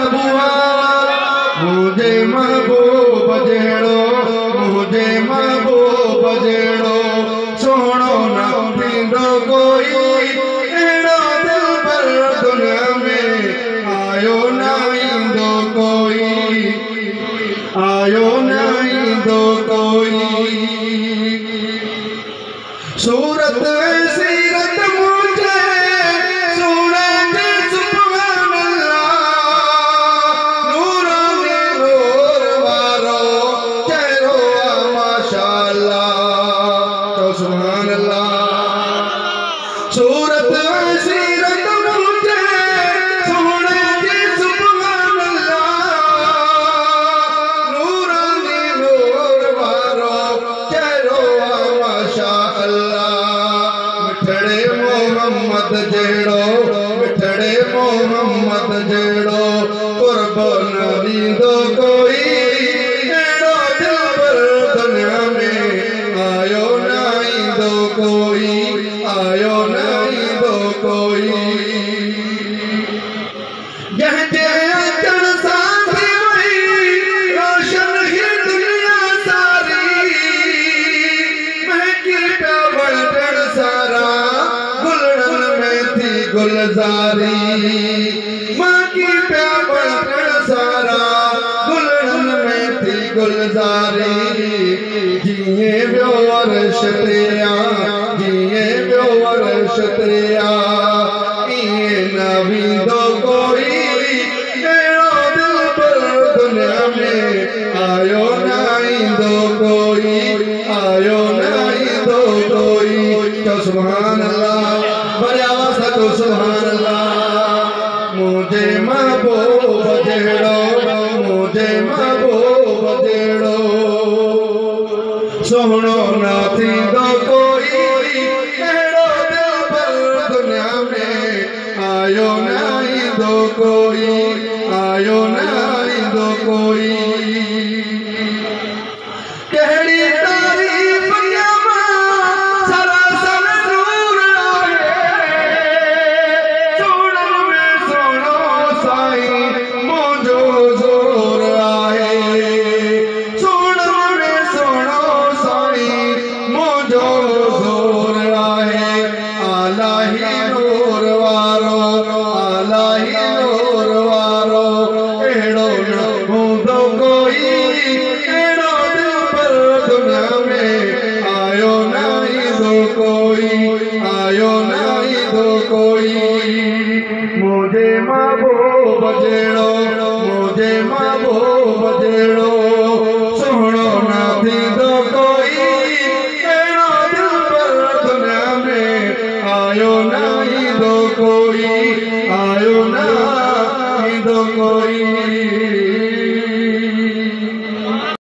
महबूबा मुझे महबूब जहिड़ो मुझे महबूब जहिड़ो सोहणो न थींदो कोई अहिड़ो दिलबर दुनिया में आयो न ईंदो कोई आयो न ईंदो कोई सूरत सीरत मुझे सूरत सुभान अल्लाह नूरानी नूर वारो चेहरो माशाअल्लाह तो सुभान अल्लाह सूरत सीरत मुझे सूरत सुभान अल्लाह नूरानी नूर वारो चेहरो माशाअल्लाह मिठड़े मोहम्मद जहिड़ो मिठड़े मोहम्मद जहिड़ो कुर्बान ॾींदो कोई अहिड़ो दिलबर दुनिया में आयो न ईंदो कोई आयो न ईंदो कोई जंहिंजे अचण सां थी वई रोशन ही दुनिया सारी महकी पिया वणजण सारा गुलड़न में थी गुलज़ारी महकी पिया वणजण सारा गुलड़न में थी गुलज़ारी जिए वियो अर्श ते जिए वियो अर्श ते ईअं न वींदो कोई अहिड़ो दिलबर दुनिया में आयो न ईंदो कोई आयो न ईंदो कोई तो सुभान अल्लाह बड़े आवाज़ सां तो सुभान अल्लाह मुझे महबूब जहिड़ो मुझे महबूब जहिड़ो सोहणो न थींदो कोई अहिड़ो दिलबर दुनिया में आयो न ईंदो कोई आयो न ईंदो कोई कहिड़ी तारीफ़ कयां सरासर नूर आहे सोहणो में सोहणो साईं मुंहिंजो ज़ोर आहे सोहणो में सोहणो साईं मुंहिंजो ज़ोर आहे आला ही नूर वारो आला ही नूर वारो अहिड़ो न हूंदो कोई अहिड़ो दिलबर दुनिया में आयो न ईंदो कोई आयो न ईंदो कोई मुझे महबूब जहिड़ो मुझे महबूब जहिड़ो सोहणो न थींदो कोई अहिड़ो दिलबर दुनिया में आयो न ईंदो कोई आयो न ईंदो कोई